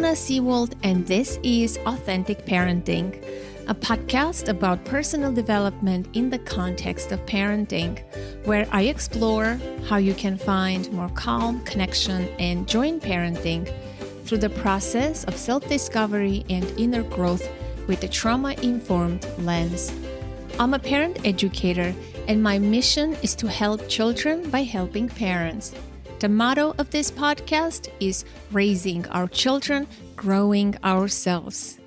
Anna Seawold, and this is Authentic Parenting, a podcast about personal development in the context of parenting, where I explore how you can find more calm, connection, and joy in parenting through the process of self-discovery and inner growth with a trauma-informed lens. I'm a parent educator, and my mission is to help children by helping parents. The motto of this podcast is raising our children, growing ourselves.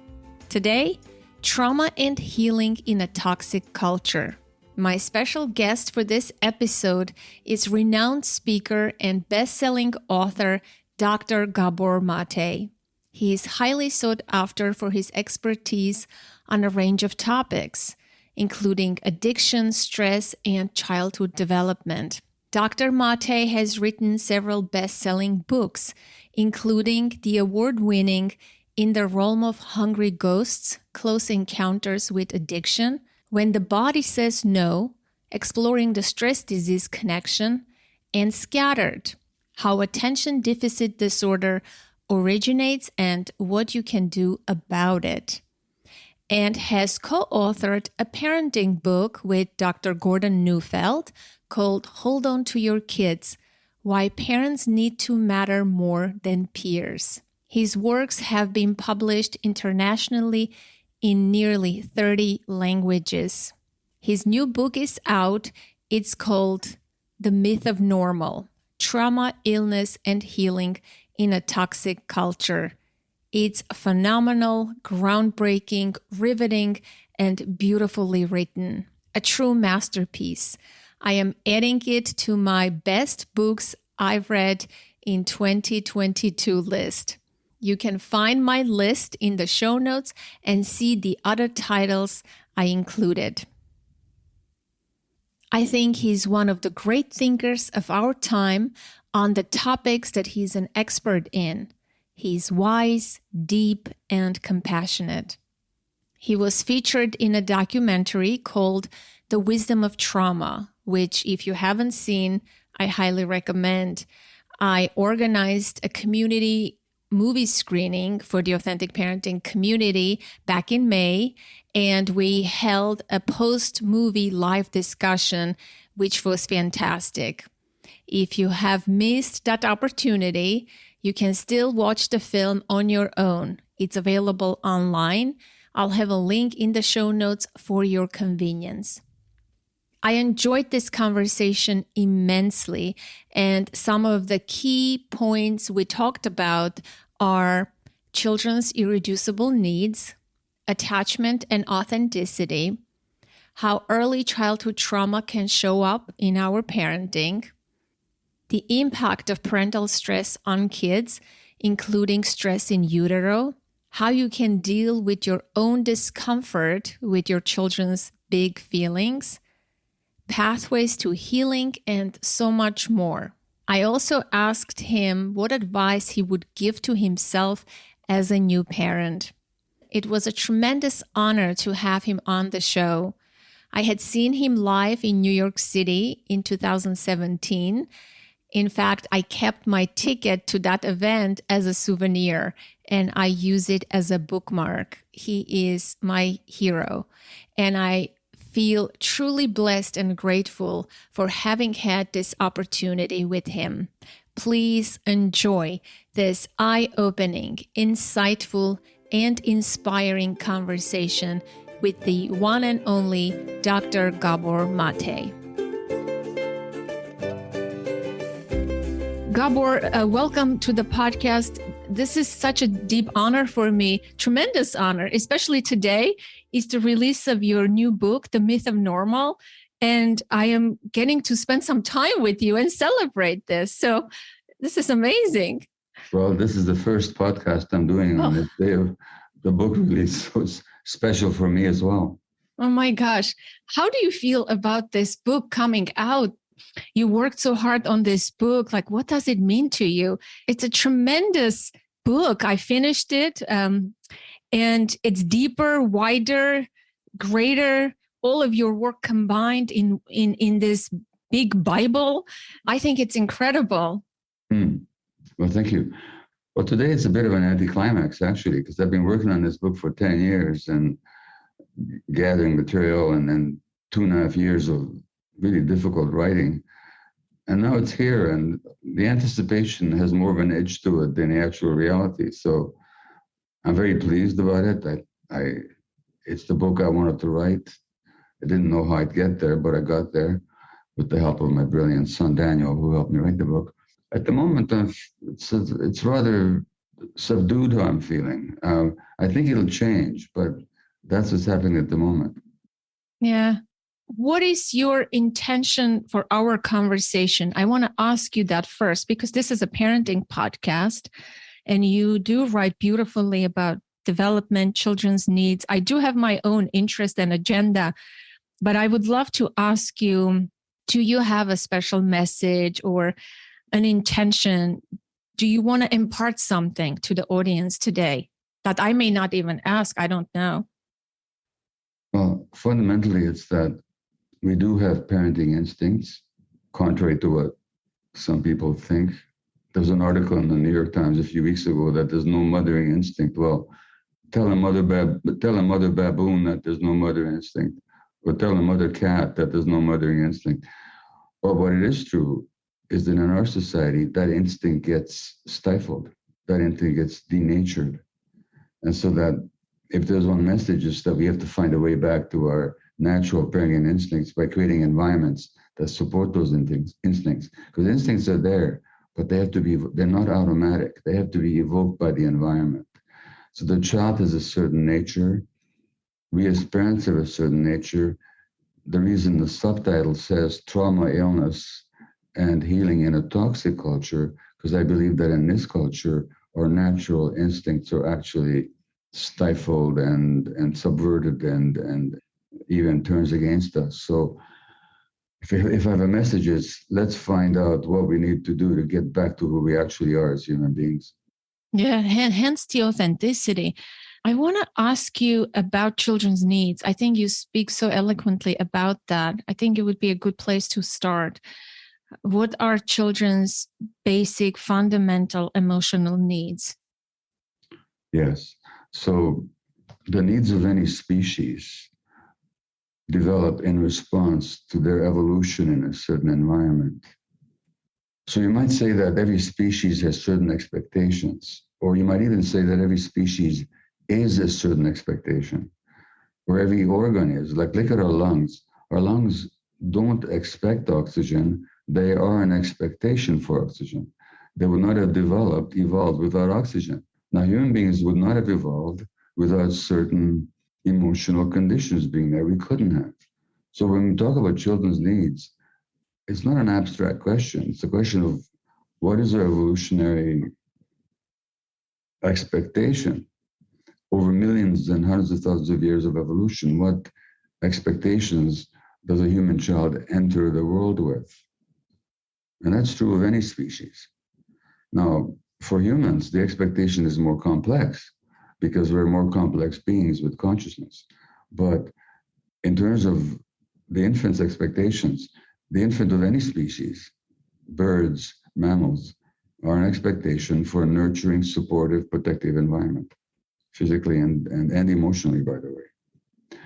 Today, trauma and healing in a toxic culture. My special guest for this episode is renowned speaker and best-selling author, Dr. Gabor Maté. He is highly sought after for his expertise on a range of topics, including addiction, stress, and childhood development. Dr. Maté has written several best-selling books, including the award-winning In the Realm of Hungry Ghosts, Close Encounters with Addiction, When the Body Says No, Exploring the Stress Disease Connection, and Scattered, How Attention Deficit Disorder Originates and What You Can Do About It, and has co-authored a parenting book with Dr. Gordon Neufeld called Hold On to Your Kids, Why Parents Need to Matter More Than Peers. His works have been published internationally in nearly 30 languages. His new book is out. It's called The Myth of Normal: Trauma, Illness, and Healing in a Toxic Culture. It's phenomenal, groundbreaking, riveting, and beautifully written. A true masterpiece. I am adding it to my best books I've read in 2022 list. You can find my list in the show notes and see the other titles I included. I think he's one of the great thinkers of our time on the topics that he's an expert in. He's wise, deep, and compassionate. He was featured in a documentary called The Wisdom of Trauma, which, if you haven't seen, I highly recommend. I organized a community movie screening for the Authentic Parenting community back in May, and we held a post-movie live discussion, which was fantastic. If you have missed that opportunity, you can still watch the film on your own. It's available online. I'll have a link in the show notes for your convenience. I enjoyed this conversation immensely, and some of the key points we talked about are children's irreducible needs, attachment and authenticity, how early childhood trauma can show up in our parenting, the impact of parental stress on kids, including stress in utero, how you can deal with your own discomfort with your children's big feelings, pathways to healing, and so much more. I also asked him what advice he would give to himself as a new parent. It was a tremendous honor to have him on the show. I had seen him live in New York City in 2017. In fact, I kept my ticket to that event as a souvenir, and I use it as a bookmark. He is my hero, and I feel truly blessed and grateful for having had this opportunity with him. Please enjoy this eye-opening, insightful, and inspiring conversation with the one and only Dr. Gabor Maté. Gabor, welcome to the podcast. This is such a deep honor for me, tremendous honor, especially today is the release of your new book, The Myth of Normal. And I am getting to spend some time with you and celebrate this. So this is amazing. Well, this is the first podcast I'm doing on the day of the book release. So it's special for me as well. Oh my gosh. How do you feel about this book coming out? You worked so hard on this book. Like, what does it mean to you? It's a tremendous book. I finished it, and it's deeper, wider, greater. All of your work combined in this big Bible. I think it's incredible. Well, thank you. Well, today it's a bit of an anticlimax, actually, because I've been working on this book for 10 years and gathering material and then 2.5 years of really difficult writing. And now it's here, and the anticipation has more of an edge to it than the actual reality. So I'm very pleased about it. It's the book I wanted to write. I didn't know how I'd get there, but I got there with the help of my brilliant son, Daniel, who helped me write the book. At the moment, it's rather subdued how I'm feeling. I think it'll change, but that's what's happening at the moment. Yeah. What is your intention for our conversation? I want to ask you that first, because this is a parenting podcast and you do write beautifully about development, children's needs. I do have my own interest and agenda, but I would love to ask you, do you have a special message or an intention? Do you want to impart something to the audience today that I may not even ask? I don't know. Well, fundamentally, it's that we do have parenting instincts, contrary to what some people think. There's an article in the New York Times a few weeks ago that there's no mothering instinct. Well, tell a mother baboon that there's no mother instinct, or tell a mother cat that there's no mothering instinct. But what it is true is that in our society, that instinct gets stifled, that instinct gets denatured. And so that if there's one message, is that we have to find a way back to our natural parenting instincts by creating environments that support those instincts. Because instincts are there, but they're not automatic. They have to be evoked by the environment. So the child has a certain nature. We as parents have a certain nature. The reason the subtitle says trauma, illness, and healing in a toxic culture, because I believe that in this culture, our natural instincts are actually stifled and subverted and even turns against us. So if I have a message, is let's find out what we need to do to get back to who we actually are as human beings. Yeah, hence the authenticity. I want to ask you about children's needs. I think you speak so eloquently about that. I think it would be a good place to start. What are children's basic, fundamental emotional needs? Yes. So the needs of any species develop in response to their evolution in a certain environment. So you might say that every species has certain expectations, or you might even say that every species is a certain expectation, or every organ is. Like, look at our lungs. Our lungs don't expect oxygen. They are an expectation for oxygen. They would not have evolved without oxygen. Now, human beings would not have evolved without certain emotional conditions being there. We couldn't have. So when we talk about children's needs, it's not an abstract question. It's a question of what is our evolutionary expectation over millions and hundreds of thousands of years of evolution. What expectations does a human child enter the world with? And that's true of any species. Now, for humans, the expectation is more complex because we're more complex beings with consciousness. But in terms of the infant's expectations, the infant of any species, birds, mammals, are an expectation for a nurturing, supportive, protective environment, physically and emotionally, by the way.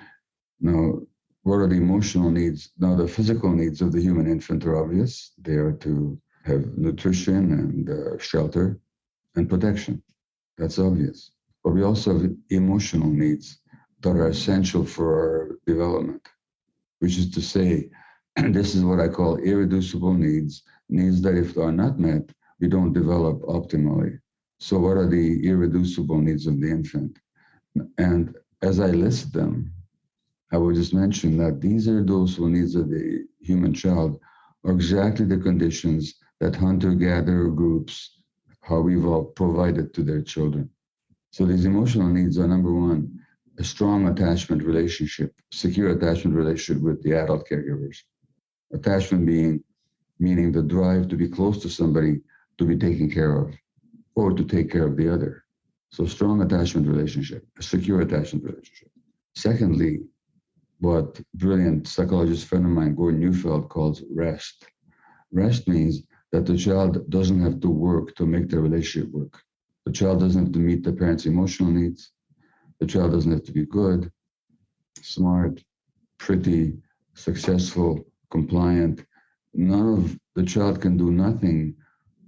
Now, what are the emotional needs? Now, the physical needs of the human infant are obvious. They are to have nutrition and shelter and protection. That's obvious. But we also have emotional needs that are essential for our development, which is to say, and this is what I call irreducible needs that if they are not met, we don't develop optimally. So what are the irreducible needs of the infant? And as I list them, I will just mention that these irreducible needs of the human child are exactly the conditions that hunter-gatherer groups, how we've all provided to their children. So these emotional needs are, number one, a strong attachment relationship, secure attachment relationship with the adult caregivers. Attachment meaning the drive to be close to somebody to be taken care of or to take care of the other. So strong attachment relationship, a secure attachment relationship. Secondly, what brilliant psychologist friend of mine, Gordon Neufeld, calls rest. Rest means that the child doesn't have to work to make the relationship work. The child doesn't have to meet the parent's emotional needs. The child doesn't have to be good, smart, pretty, successful, compliant. The child can do nothing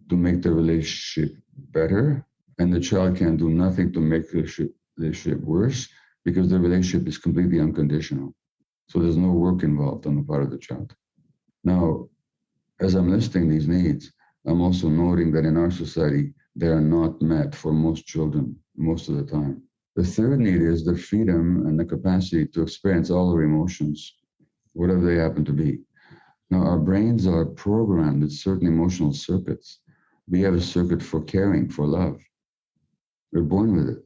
to make the relationship better, and the child can do nothing to make the relationship worse, because the relationship is completely unconditional. So there's no work involved on the part of the child. Now, as I'm listing these needs, I'm also noting that in our society, they are not met for most children most of the time. The third need is the freedom and the capacity to experience all our emotions, whatever they happen to be. Now, our brains are programmed with certain emotional circuits. We have a circuit for caring, for love. We're born with it.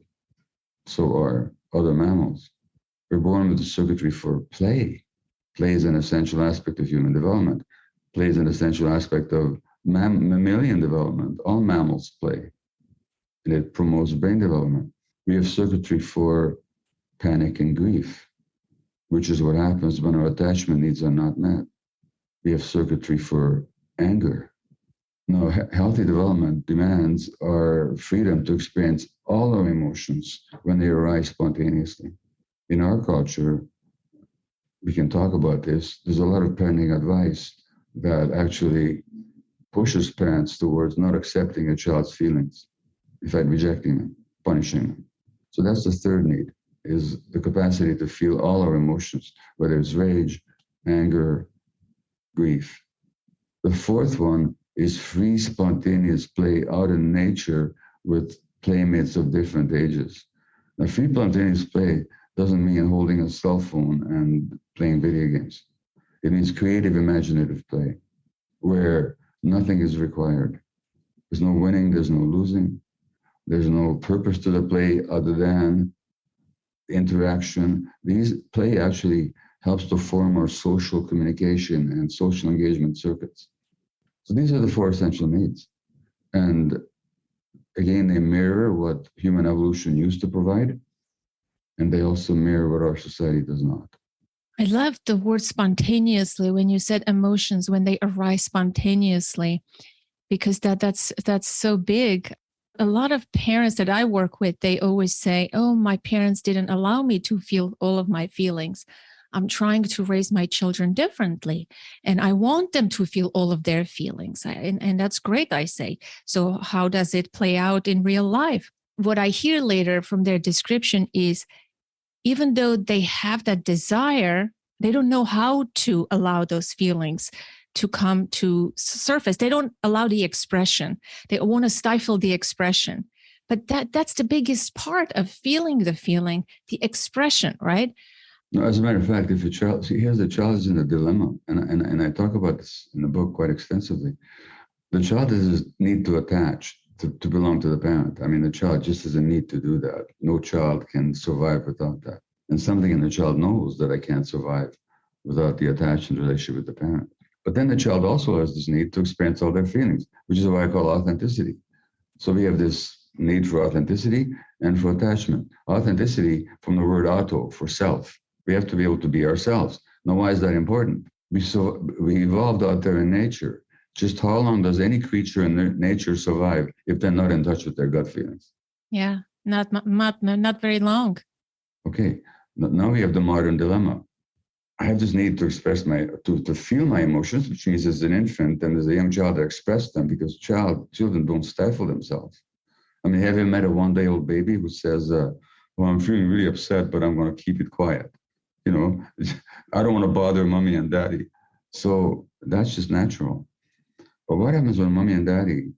So are other mammals. We're born with the circuitry for play. Play is an essential aspect of human development. Play is an essential aspect of mammalian development. All mammals play, and it promotes brain development. We have circuitry for panic and grief, which is what happens when our attachment needs are not met. We have circuitry for anger. Now, healthy development demands our freedom to experience all our emotions when they arise spontaneously. In our culture, we can talk about this. There's a lot of parenting advice that actually pushes parents towards not accepting a child's feelings, in fact, rejecting them, punishing them. So that's the third need, is the capacity to feel all our emotions, whether it's rage, anger, grief. The fourth one is free, spontaneous play out in nature with playmates of different ages. Now, free, spontaneous play doesn't mean holding a cell phone and playing video games. It means creative, imaginative play, where nothing is required. There's no winning, there's no losing. There's no purpose to the play other than interaction. These play actually helps to form our social communication and social engagement circuits. So these are the four essential needs. And again, they mirror what human evolution used to provide, and they also mirror what our society does not. I love the word spontaneously when you said emotions, when they arise spontaneously, because that's so big. A lot of parents that I work with, they always say, oh, my parents didn't allow me to feel all of my feelings. I'm trying to raise my children differently, and I want them to feel all of their feelings. And that's great, I say. So how does it play out in real life? What I hear later from their description is, even though they have that desire, they don't know how to allow those feelings to come to surface. They don't allow the expression. They want to stifle the expression. But that's the biggest part of feeling the feeling, the expression, right? No, as a matter of fact, if a child, see, here's the child is in a dilemma, and I talk about this in the book quite extensively. The child has a need to attach, to belong to the parent. I mean, the child just has a need to do that. No child can survive without that. And something in the child knows that I can't survive without the attachment relationship with the parent. But then the child also has this need to experience all their feelings, which is what I call authenticity. So we have this need for authenticity and for attachment. Authenticity from the word auto, for self. We have to be able to be ourselves. Now, why is that important? We evolved out there in nature. Just how long does any creature in nature survive if they're not in touch with their gut feelings? Yeah, not very long. Okay, now we have the modern dilemma. I have this need to express to feel my emotions, which means as an infant and as a young child, I express them, because children don't stifle themselves. I mean, have you met a one-day-old baby who says, well, I'm feeling really upset, but I'm going to keep it quiet? You know, I don't want to bother mommy and daddy. So that's just natural. But what happens when mommy and daddy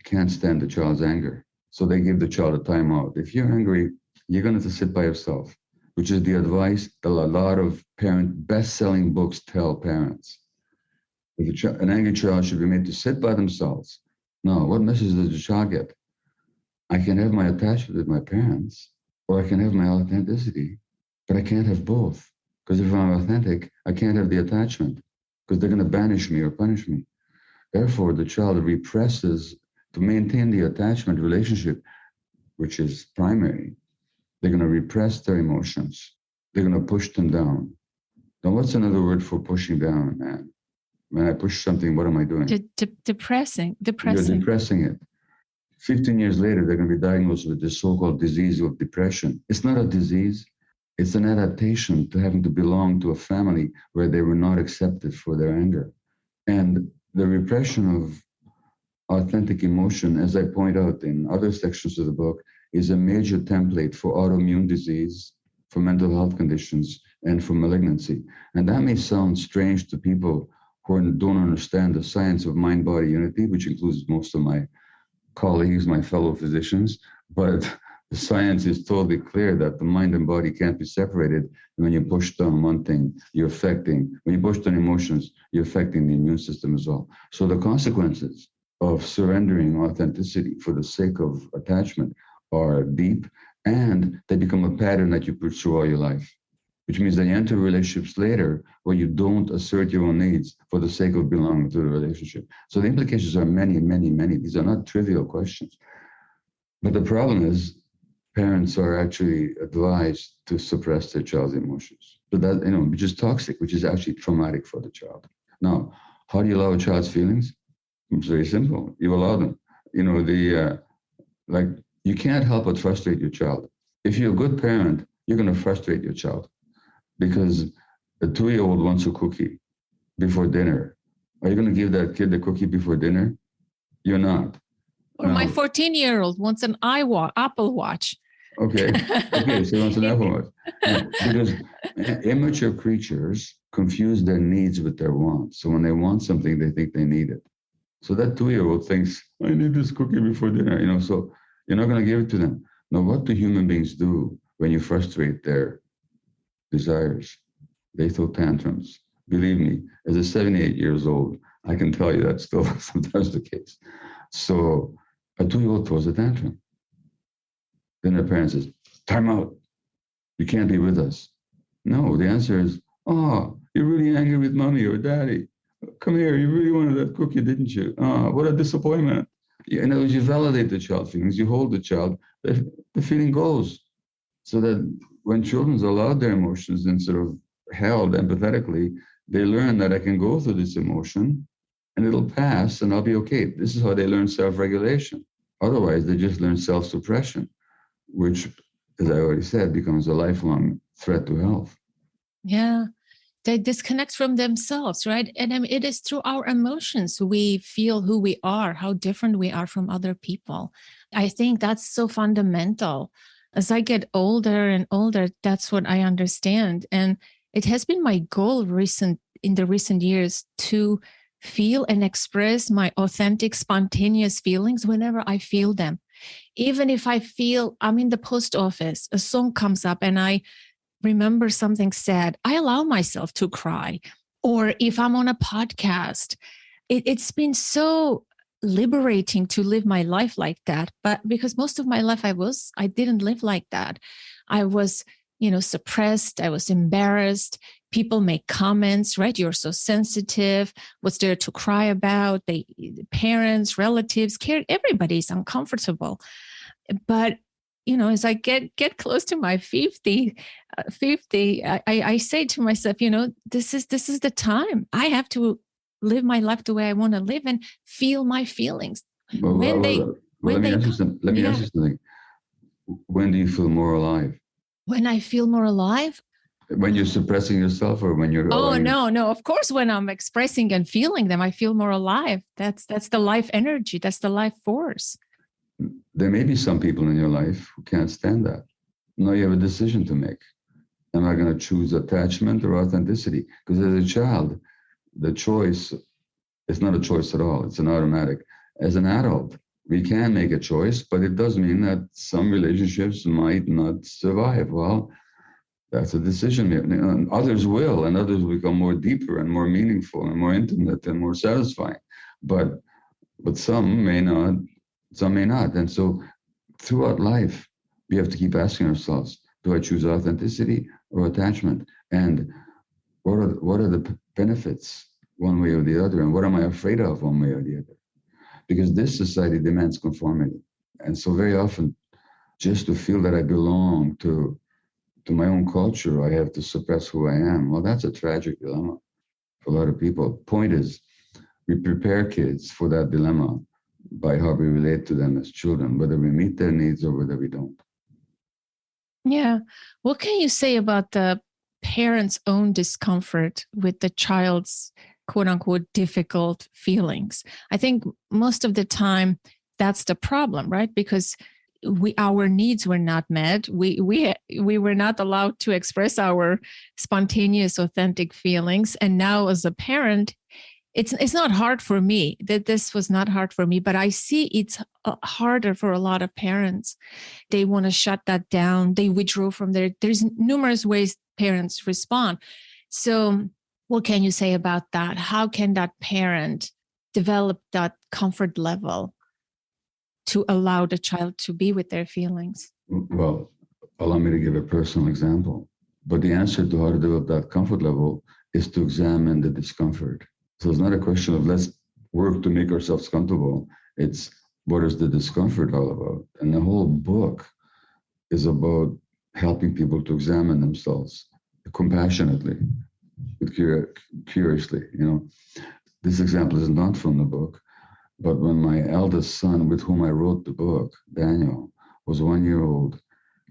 can't stand the child's anger? So they give the child a timeout. If you're angry, you're going to have to sit by yourself, which is the advice that a lot of best-selling books tell parents. If an angry child should be made to sit by themselves. No, what message does the child get? I can have my attachment with my parents, or I can have my authenticity, but I can't have both. Because if I'm authentic, I can't have the attachment, because they're going to banish me or punish me. Therefore, the child represses to maintain the attachment relationship, which is primary. They're going to repress their emotions. They're going to push them down. Now, what's another word for pushing down, man? When I push something, what am I doing? Depressing. You're depressing it. 15 years later, they're going to be diagnosed with this so-called disease of depression. It's not a disease. It's an adaptation to having to belong to a family where they were not accepted for their anger. And the repression of authentic emotion, as I point out in other sections of the book, is a major template for autoimmune disease, for mental health conditions, and for malignancy. And that may sound strange to people who don't understand the science of mind-body unity, which includes most of my colleagues, my fellow physicians, but the science is totally clear that the mind and body can't be separated. And when you push down one thing, you're affecting, when you push down emotions, you're affecting the immune system as well. So the consequences of surrendering authenticity for the sake of attachment are deep, and they become a pattern that you pursue all your life, which means that you enter relationships later where you don't assert your own needs for the sake of belonging to the relationship. So the implications are many, many, many. These are not trivial questions. But the problem is parents are actually advised to suppress their child's emotions. So that, which is toxic, which is actually traumatic for the child. Now, how do you allow a child's feelings? It's very simple. You allow them. You can't help but frustrate your child. If you're a good parent, you're going to frustrate your child because a 2-year-old wants a cookie before dinner. Are you going to give that kid the cookie before dinner? You're not. Or my 14-year-old wants an Apple Watch. Okay, so he wants an Apple Watch. No, because immature creatures confuse their needs with their wants. So when they want something, they think they need it. So that 2-year-old thinks, I need this cookie before dinner, so you're not going to give it to them. Now, what do human beings do when you frustrate their desires? They throw tantrums. Believe me, as a 78 years old, I can tell you that's still sometimes the case. So a 2-year-old throws a tantrum. Then their parent says, time out. You can't be with us. No, the answer is, oh, you're really angry with mommy or daddy. Come here, you really wanted that cookie, didn't you? Oh, what a disappointment. In other words, you validate the child's feelings, you hold the child, the feeling goes. So that when children are allowed their emotions and sort of held empathetically, they learn that I can go through this emotion and it'll pass and I'll be okay. This is how they learn self-regulation. Otherwise, they just learn self-suppression, which, as I already said, becomes a lifelong threat to health. Yeah. They disconnect from themselves, right? And it is through our emotions we feel who we are, how different we are from other people. I think that's so fundamental. As I get older and older, that's what I understand. And it has been my goal in the recent years to feel and express my authentic, spontaneous feelings whenever I feel them. Even if I feel I'm in the post office, a song comes up and I remember something sad, I allow myself to cry. Or if I'm on a podcast, it's been so liberating to live my life like that. But because most of my life I didn't live like that. I was, suppressed. I was embarrassed. People make comments, right? You're so sensitive. What's there to cry about? The parents, relatives, everybody's uncomfortable. But as I get close to my 50, I say to myself, this is the time. I have to live my life the way I want to live and feel my feelings. Let me ask you something. When do you feel more alive? When I feel more alive? When you're suppressing yourself or when you're... Oh, no. Of course, when I'm expressing and feeling them, I feel more alive. That's the life energy. That's the life force. There may be some people in your life who can't stand that. Now you have a decision to make. Am I going to choose attachment or authenticity? Because as a child, the choice is not a choice at all. It's an automatic. As an adult, we can make a choice, but it does mean that some relationships might not survive. Well, that's a decision. And others will, and others will become more deeper and more meaningful and more intimate and more satisfying. But some may not. Some may not. And so throughout life, we have to keep asking ourselves, do I choose authenticity or attachment? And what are the benefits one way or the other? And what am I afraid of one way or the other? Because this society demands conformity. And so very often, just to feel that I belong to my own culture, I have to suppress who I am. Well, that's a tragic dilemma for a lot of people. Point is, we prepare kids for that dilemma by how we relate to them as children, whether we meet their needs or whether we don't. Yeah. What can you say about the parents' own discomfort with the child's quote unquote difficult feelings? I think most of the time that's the problem, right? Because our needs were not met. We were not allowed to express our spontaneous, authentic feelings. And now as a parent, it's not hard for me. That this was not hard for me, but I see it's harder for a lot of parents. They want to shut that down. They withdraw from there's numerous ways parents respond. So what can you say about that? How can that parent develop that comfort level to allow the child to be with their feelings? Well, allow me to give a personal example. But the answer to how to develop that comfort level is to examine the discomfort. So it's not a question of let's work to make ourselves comfortable. It's what is the discomfort all about? And the whole book is about helping people to examine themselves compassionately, with curiously. This example is not from the book, but when my eldest son, with whom I wrote the book, Daniel, was 1 year old,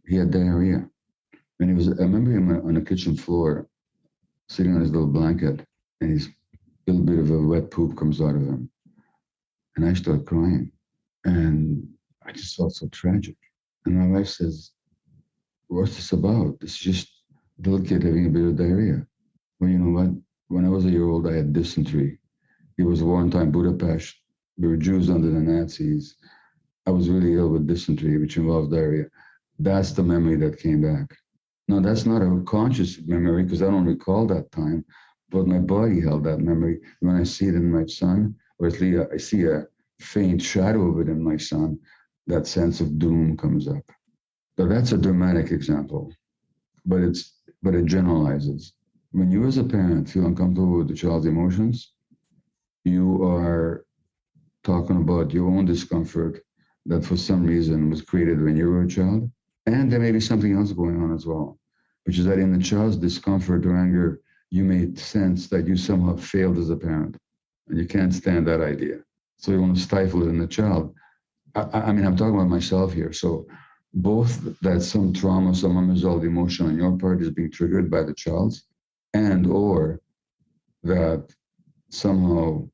he had diarrhea. And I remember him on the kitchen floor, sitting on his little blanket, and he's a little bit of a wet poop comes out of him. And I started crying. And I just felt so tragic. And my wife says, what's this about? It's just a little kid having a bit of diarrhea. Well, you know what? When I was a year old, I had dysentery. It was wartime Budapest. We were Jews under the Nazis. I was really ill with dysentery, which involves diarrhea. That's the memory that came back. Now, that's not a conscious memory because I don't recall that time, but my body held that memory. When I see it in my son, or at least I see a faint shadow of it in my son, that sense of doom comes up. So that's a dramatic example, but it generalizes. When you as a parent feel uncomfortable with the child's emotions, you are talking about your own discomfort that for some reason was created when you were a child. And there may be something else going on as well, which is that in the child's discomfort or anger, you may sense that you somehow failed as a parent, and you can't stand that idea. So you want to stifle it in the child. I mean, I'm talking about myself here. So both that some trauma, some unresolved emotion on your part is being triggered by the child's, and or that somehow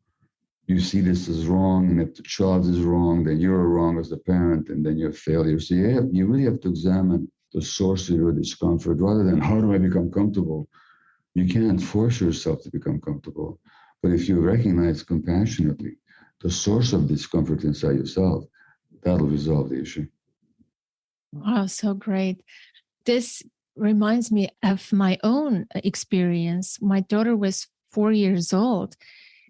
you see this as wrong, and if the child is wrong, then you're wrong as a parent, and then you're a failure. So you really have to examine the source of your discomfort rather than how do I become comfortable. You can't force yourself to become comfortable. But if you recognize compassionately the source of discomfort inside yourself, that'll resolve the issue. Wow, so great. This reminds me of my own experience. My daughter was 4 years old.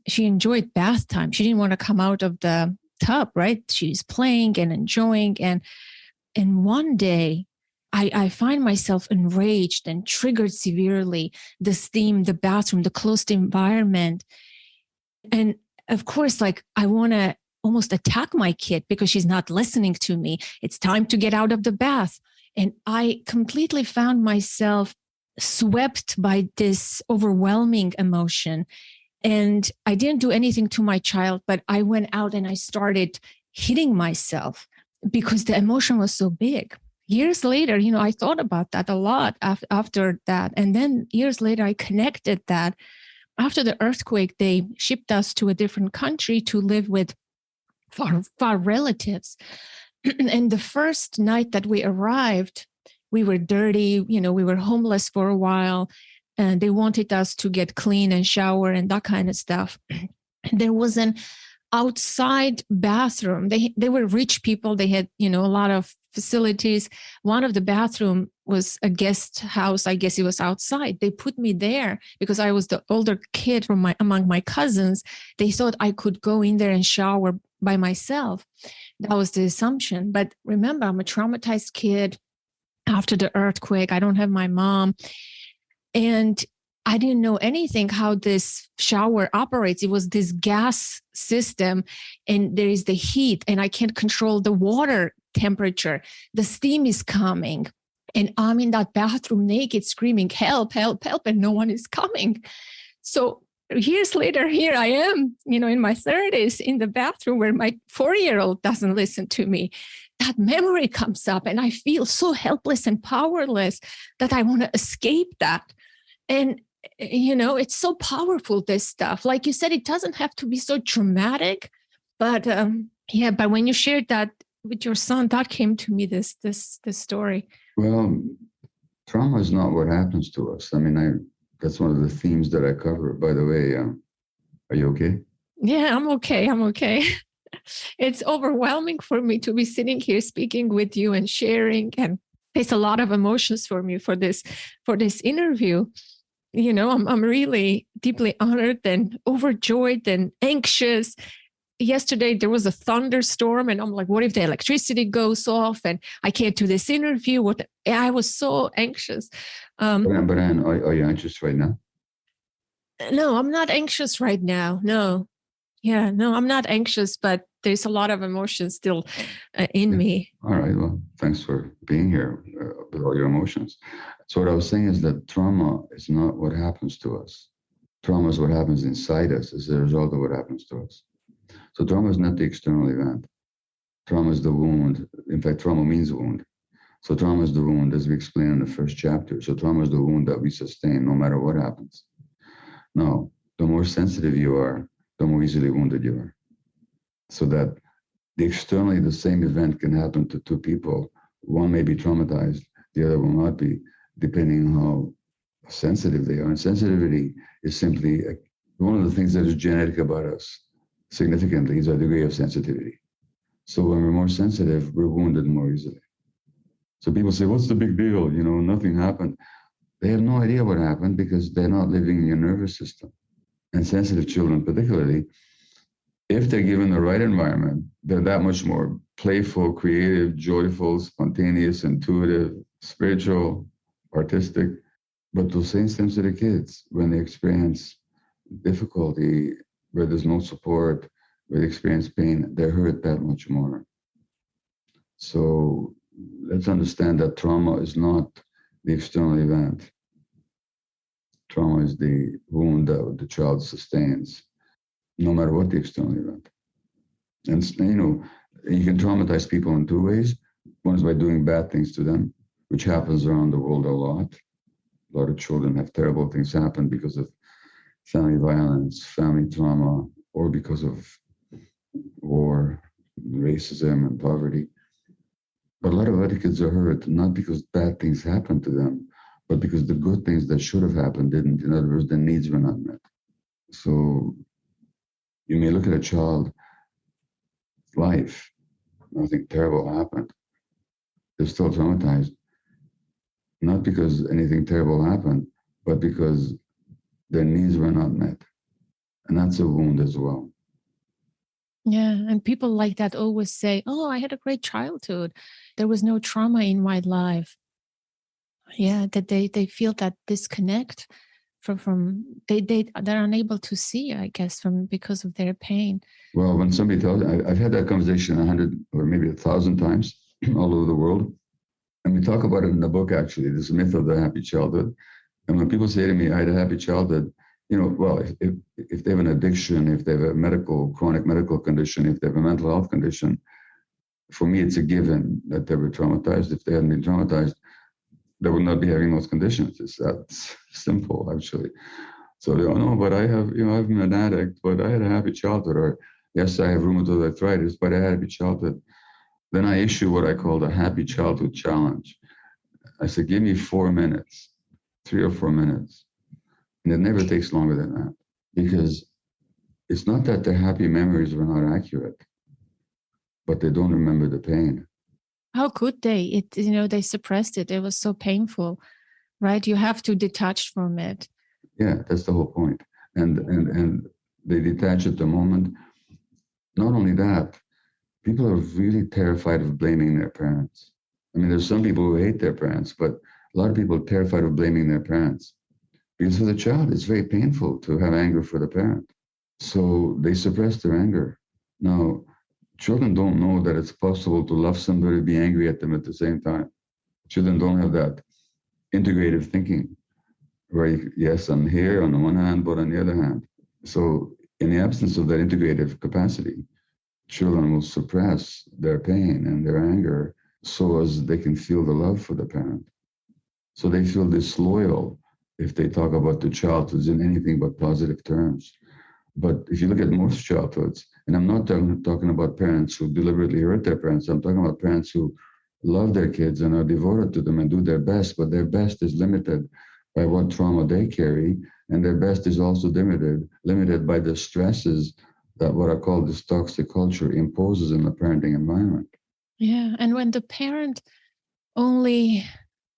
She enjoyed bath time. She didn't want to come out of the tub, right? She's playing and enjoying. And one day, I find myself enraged and triggered severely. The steam, the bathroom, the closed environment. And of course, I want to almost attack my kid because she's not listening to me. It's time to get out of the bath. And I completely found myself swept by this overwhelming emotion. And I didn't do anything to my child, but I went out and I started hitting myself because the emotion was so big. Years later, I thought about that a lot after that. And then years later, I connected that. After the earthquake, they shipped us to a different country to live with far relatives. And the first night that we arrived, we were dirty, we were homeless for a while. And they wanted us to get clean and shower and that kind of stuff. And there was an outside bathroom. They were rich people. They had, a lot of facilities. One of the bathroom was a guest house. I guess it was outside. They put me there because I was the older kid among my cousins. They thought I could go in there and shower by myself. That was the assumption. But remember, I'm a traumatized kid after the earthquake. I don't have my mom. And I didn't know anything how this shower operates. It was this gas system and there is the heat and I can't control the water temperature. The steam is coming and I'm in that bathroom naked screaming, help, help, help. And no one is coming. So years later, here I am, in my 30s in the bathroom where my 4-year-old doesn't listen to me. That memory comes up and I feel so helpless and powerless that I want to escape that. And, it's so powerful, this stuff. Like you said, it doesn't have to be so dramatic, but but when you shared that with your son, that came to me, this story. Well, trauma is not what happens to us. I mean, that's one of the themes that I cover. By the way, are you okay? Yeah, I'm okay. It's overwhelming for me to be sitting here speaking with you and sharing, and there's a lot of emotions for me for this interview. I'm really deeply honored and overjoyed and anxious. Yesterday there was a thunderstorm and I'm like, what if the electricity goes off and I can't do this interview? I was so anxious. But Anne, are you anxious right now? No, I'm not anxious right now. No. Yeah, no, I'm not anxious, but there's a lot of emotion still in me. All right. Well, thanks for being here with all your emotions. So what I was saying is that trauma is not what happens to us. Trauma is what happens inside us as a result of what happens to us. So trauma is not the external event. Trauma is the wound. In fact, trauma means wound. So trauma is the wound, as we explained in the first chapter. So trauma is the wound that we sustain no matter what happens. Now, the more sensitive you are, the more easily wounded you are. So that externally the same event can happen to two people. One may be traumatized, the other will not be, depending on how sensitive they are. And sensitivity is simply one of the things that is genetic about us significantly is our degree of sensitivity. So when we're more sensitive, we're wounded more easily. So people say, what's the big deal? Nothing happened. They have no idea what happened because they're not living in your nervous system. And sensitive children particularly, if they're given the right environment, they're that much more playful, creative, joyful, spontaneous, intuitive, spiritual, artistic. But those same sensitive kids, when they experience difficulty, where there's no support, where they experience pain, they're hurt that much more. So let's understand that trauma is not the external event. Trauma is the wound that the child sustains, no matter what the external event. And, you can traumatize people in two ways. One is by doing bad things to them, which happens around the world a lot. A lot of children have terrible things happen because of family violence, family trauma, or because of war, racism, and poverty. But a lot of other kids are hurt, not because bad things happened to them, but because the good things that should have happened didn't. In other words, the needs were not met. So you may look at a child's life, nothing terrible happened. They're still traumatized, not because anything terrible happened, but because their needs were not met. And that's a wound as well. Yeah, and people like that always say, oh, I had a great childhood. There was no trauma in my life. Yeah, that they feel that disconnect from they're unable to see, I guess, because of their pain. Well, when somebody tells, I've had that conversation 100 or maybe 1,000 times all over the world. And we talk about it in the book, actually, this myth of the happy childhood. And when people say to me, I had a happy childhood, well, if they have an addiction, if they have a chronic medical condition, if they have a mental health condition, for me, it's a given that they were traumatized. If they hadn't been traumatized, they would not be having those conditions. It's that simple, actually. So they don't know, but I have, I've been an addict, but I had a happy childhood. Or yes, I have rheumatoid arthritis, but I had a happy childhood. Then I issue what I call the happy childhood challenge. I said, give me 4 minutes, 3 or 4 minutes. And it never takes longer than that, because it's not that their happy memories were not accurate, but they don't remember the pain. How could they? They suppressed it. It was so painful, right? You have to detach from it. Yeah, that's the whole point. And they detach at the moment. Not only that, people are really terrified of blaming their parents. I mean, there's some people who hate their parents, but a lot of people are terrified of blaming their parents. Because for the child, it's very painful to have anger for the parent. So they suppress their anger. Now, children don't know that it's possible to love somebody and be angry at them at the same time. Children don't have that integrative thinking where, yes, I'm here on the one hand, but on the other hand. So in the absence of that integrative capacity, children will suppress their pain and their anger so as they can feel the love for the parent. So they feel disloyal if they talk about the childhoods in anything but positive terms. But if you look at most childhoods, and I'm not talking about parents who deliberately hurt their parents, I'm talking about parents who love their kids and are devoted to them and do their best, but their best is limited by what trauma they carry, and their best is also limited by the stresses that what I call this toxic culture imposes in the parenting environment. Yeah. And when the parent only,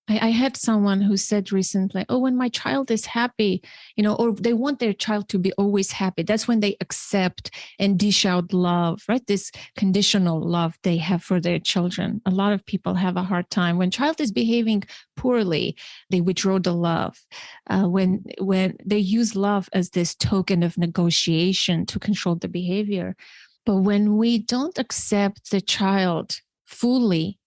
I had someone who said recently, oh, when my child is happy, or they want their child to be always happy, that's when they accept and dish out love, right? This conditional love they have for their children. A lot of people have a hard time. When child is behaving poorly, they withdraw the love. When they use love as this token of negotiation to control the behavior. But when we don't accept the child fully,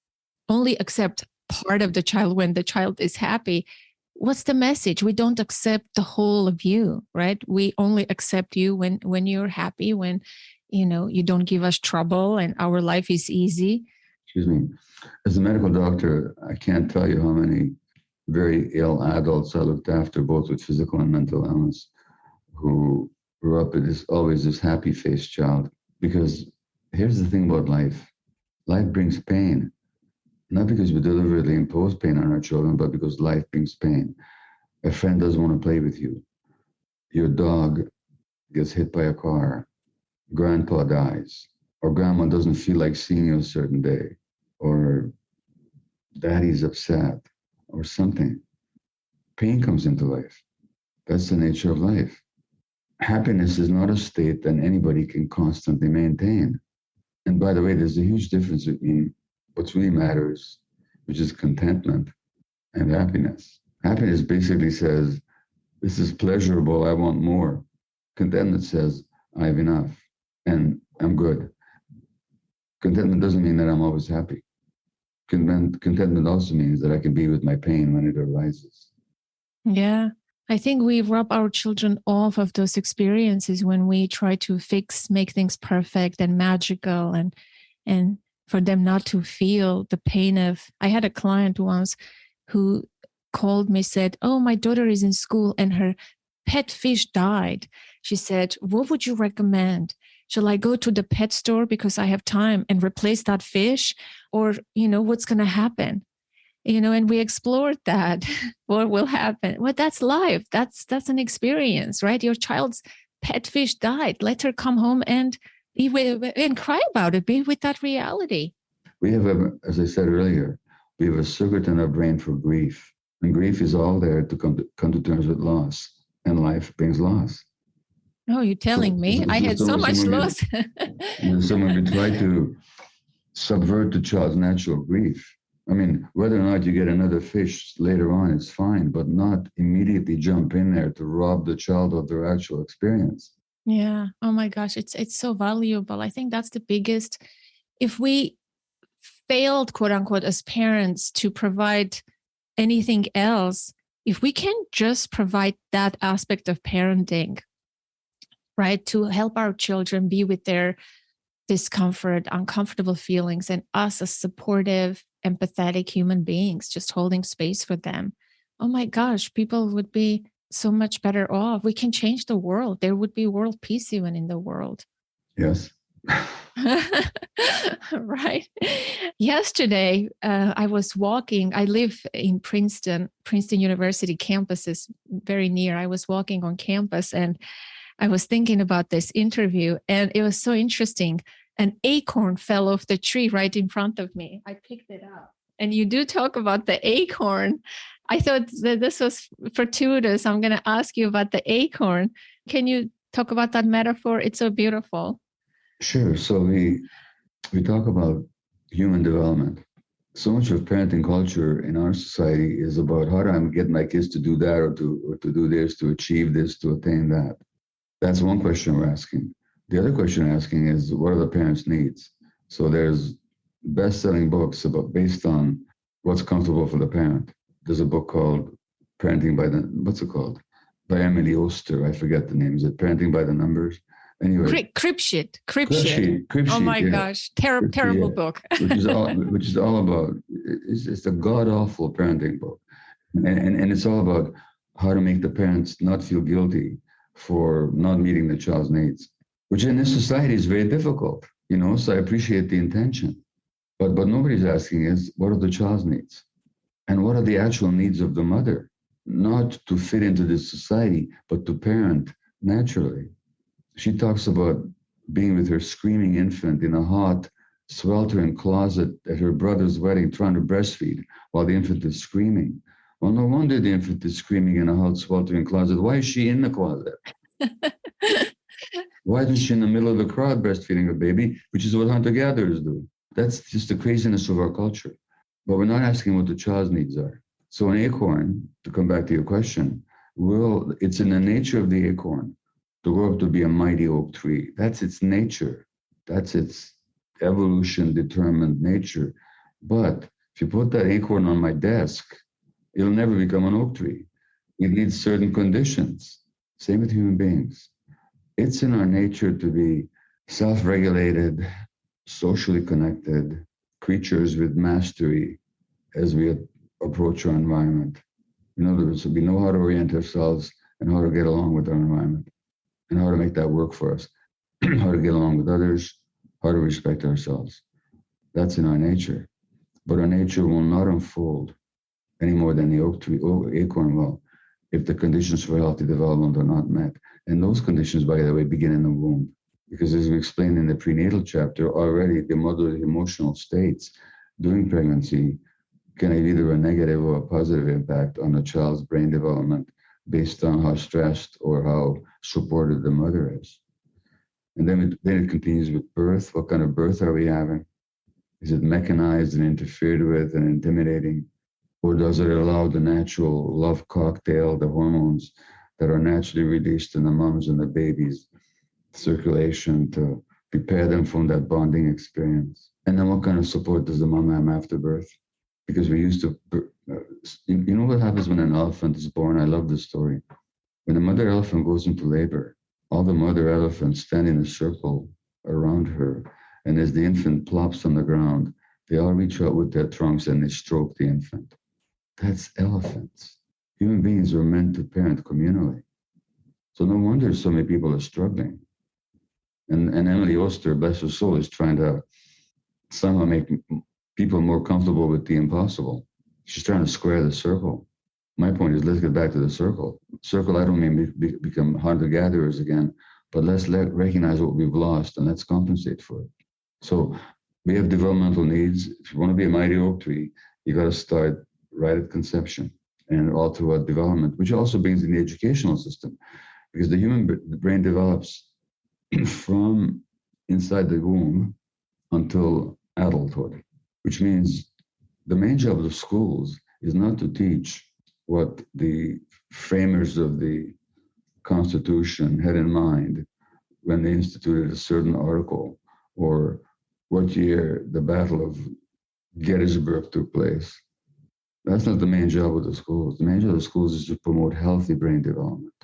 only accept part of the child when the child is happy, what's the message? We don't accept the whole of you, right? We only accept you when you're happy, when you don't give us trouble and our life is easy. Excuse me. As a medical doctor, I can't tell you how many very ill adults I looked after, both with physical and mental illness, who grew up with always this happy faced child. Because here's the thing about life. Life brings pain. Not because we deliberately impose pain on our children, but because life brings pain. A friend doesn't want to play with you. Your dog gets hit by a car. Grandpa dies. Or grandma doesn't feel like seeing you a certain day. Or daddy's upset. Or something. Pain comes into life. That's the nature of life. Happiness is not a state that anybody can constantly maintain. And by the way, there's a huge difference between what really matters, which is contentment, and happiness. Happiness basically says, this is pleasurable, I want more. Contentment says, I have enough, and I'm good. Contentment doesn't mean that I'm always happy. Contentment also means that I can be with my pain when it arises. Yeah. I think we rob our children off of those experiences when we try to make things perfect and magical and for them not to feel the pain of. I had a client once who called me, said, oh, my daughter is in school and her pet fish died. She said, what would you recommend? Shall I go to the pet store because I have time and replace that fish? Or, what's going to happen? And we explored that. What will happen? Well, that's life. That's an experience, right? Your child's pet fish died. Let her come home and be with and cry about it. Be with that reality. We have, as I said earlier, we have a circuit in our brain for grief. And grief is all there to come to terms with loss. And life brings loss. Oh, you're telling me? I had so much loss. Someone we try to subvert the child's natural grief. I mean, whether or not you get another fish later on is fine, but not immediately jump in there to rob the child of their actual experience. Yeah. Oh my gosh, it's so valuable. I think that's the biggest. If we failed, quote unquote, as parents to provide anything else, if we can just provide that aspect of parenting, right, to help our children be with their discomfort, uncomfortable feelings, and us as supportive, empathetic human beings, just holding space for them. Oh my gosh, people would be so much better off. We can change the world. There would be world peace even in the world. Yes. Right. Yesterday, I was walking. I live in Princeton University campus is very near. I was walking on campus and I was thinking about this interview and it was so interesting. An acorn fell off the tree right in front of me. I picked it up. And you do talk about the acorn. I thought that this was fortuitous. I'm going to ask you about the acorn. Can you talk about that metaphor? It's so beautiful. Sure. So we talk about human development. So much of parenting culture in our society is about how do I get my kids to do that or to do this, to achieve this, to attain that. That's one question we're asking. The other question we're asking is, what are the parents' needs? So there's best-selling books based on what's comfortable for the parent. There's a book called Parenting by the, what's it called? by Emily Oster. I forget the name. Is it Parenting by the Numbers? Anyway, Crib Sheet. Oh my yeah. gosh, terrible book. which is all about, it's a god awful parenting book, and it's all about how to make the parents not feel guilty for not meeting the child's needs, which in this society is very difficult. So I appreciate the intention, but nobody's asking is what are the child's needs, and what are the actual needs of the mother, not to fit into this society, but to parent naturally. She talks about being with her screaming infant in a hot, sweltering closet at her brother's wedding, trying to breastfeed while the infant is screaming. Well, no wonder the infant is screaming in a hot, sweltering closet. Why is she in the closet? Why isn't she in the middle of the crowd breastfeeding her baby, which is what hunter-gatherers do? That's just the craziness of our culture. But we're not asking what the child's needs are. So an acorn, to come back to your question, it's in the nature of the acorn to grow up to be a mighty oak tree. That's its nature. That's its evolution-determined nature. But if you put that acorn on my desk, it'll never become an oak tree. It needs certain conditions. Same with human beings. It's in our nature to be self-regulated, socially connected creatures with mastery as we approach our environment. In other words, we know how to orient ourselves and how to get along with our environment, and how to make that work for us, how to get along with others, how to respect ourselves. That's in our nature. But our nature will not unfold any more than the oak tree or acorn will if the conditions for healthy development are not met. And those conditions, by the way, begin in the womb. Because as we explained in the prenatal chapter, already the mother's emotional states during pregnancy can have either a negative or a positive impact on the child's brain development based on how stressed or how supported the mother is. And then it continues with birth. What kind of birth are we having? Is it mechanized and interfered with and intimidating? Or does it allow the natural love cocktail, the hormones that are naturally released in the moms and the babies' circulation to prepare them from that bonding experience? And then what kind of support does the mom have after birth? Because we used to, you know what happens when an elephant is born? I love this story. When a mother elephant goes into labor, all the mother elephants stand in a circle around her. And as the infant plops on the ground, they all reach out with their trunks and they stroke the infant. That's elephants. Human beings were meant to parent communally. So no wonder so many people are struggling. And Emily Oster, bless her soul, is trying to somehow make people more comfortable with the impossible. She's trying to square the circle. My point is, let's get back to the circle. Circle, I don't mean become hunter-gatherers again, but let's recognize what we've lost and let's compensate for it. So we have developmental needs. If you want to be a mighty oak tree, you got to start right at conception and all throughout development, which also brings in the educational system, because the human brain develops from inside the womb until adulthood, which means the main job of schools is not to teach what the framers of the Constitution had in mind when they instituted a certain article, or what year the Battle of Gettysburg took place. That's not the main job of the schools. The main job of the schools is to promote healthy brain development.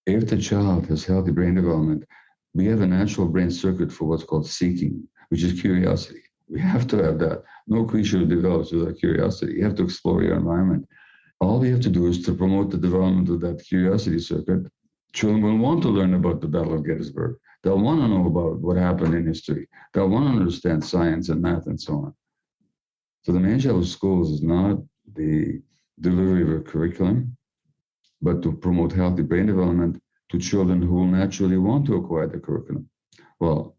If the child has healthy brain development, we have a natural brain circuit for what's called seeking, which is curiosity. We have to have that. No creature develops without curiosity. You have to explore your environment. All we have to do is to promote the development of that curiosity circuit. Children will want to learn about the Battle of Gettysburg. They'll want to know about what happened in history. They'll want to understand science and math and so on. So the main job of schools is not the delivery of a curriculum, but to promote healthy brain development to children who will naturally want to acquire the curriculum. Well,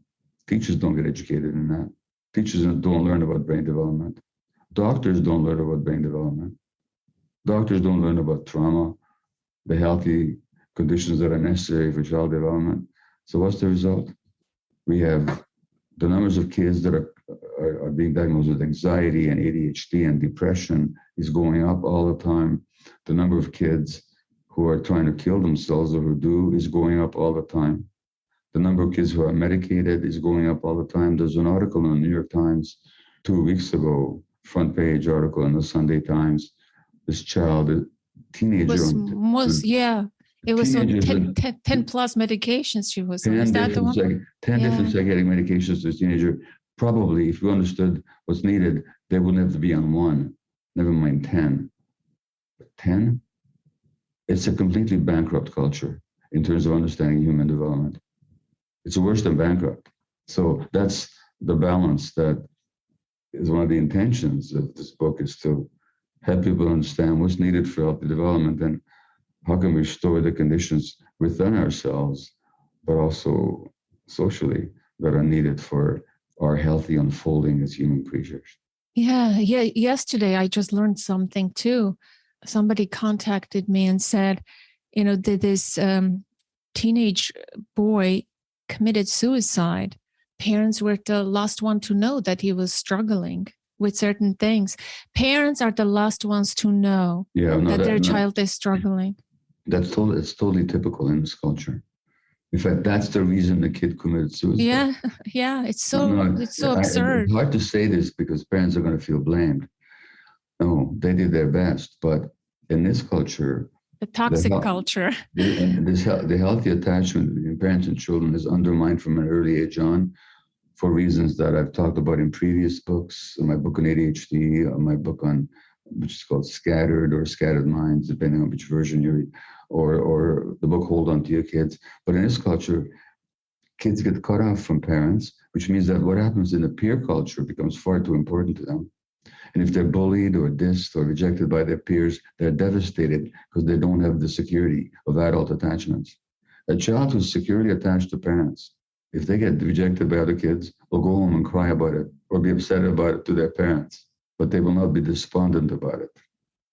teachers don't get educated in that. Teachers don't learn about brain development. Doctors don't learn about brain development. Doctors don't learn about trauma, the healthy conditions that are necessary for child development. So what's the result? We have the numbers of kids that are being diagnosed with anxiety and ADHD and depression is going up all the time. The number of kids who are trying to kill themselves or who do is going up all the time. The number of kids who are medicated is going up all the time. There's an article in the New York Times 2 weeks ago, front page article in the Sunday Times. This child, a teenager. It was on Teenagers 10 plus medications she was on. 10 Is that the different, one? 10 Yeah. different psychiatric medications to a teenager. Probably, if we understood what's needed, they wouldn't have to be on one, never mind 10. But 10? It's a completely bankrupt culture in terms of understanding human development. It's worse than bankrupt. So that's the balance that is one of the intentions of this book, is to help people understand what's needed for healthy development and how can we restore the conditions within ourselves, but also socially, that are needed for our healthy unfolding as human creatures. Yeah. Yesterday, I just learned something too. Somebody contacted me and said, that this teenage boy committed suicide. Parents were the last one to know that he was struggling with certain things. Parents are the last ones to know that their child is struggling. It's totally typical in this culture. In fact, that's the reason the kid committed suicide. Yeah. It's so absurd. It's hard to say this because parents are going to feel blamed. No, they did their best, but in this culture, the toxic culture, the healthy attachment between parents and children is undermined from an early age on, for reasons that I've talked about in previous books, in my book on ADHD, my book on, which is called Scattered Minds, depending on which version you read, or the book Hold On to Your Kids. But in this culture, kids get cut off from parents, which means that what happens in the peer culture becomes far too important to them. And if they're bullied or dissed or rejected by their peers, they're devastated because they don't have the security of adult attachments. A child who's securely attached to parents, if they get rejected by other kids, will go home and cry about it or be upset about it to their parents, but they will not be despondent about it.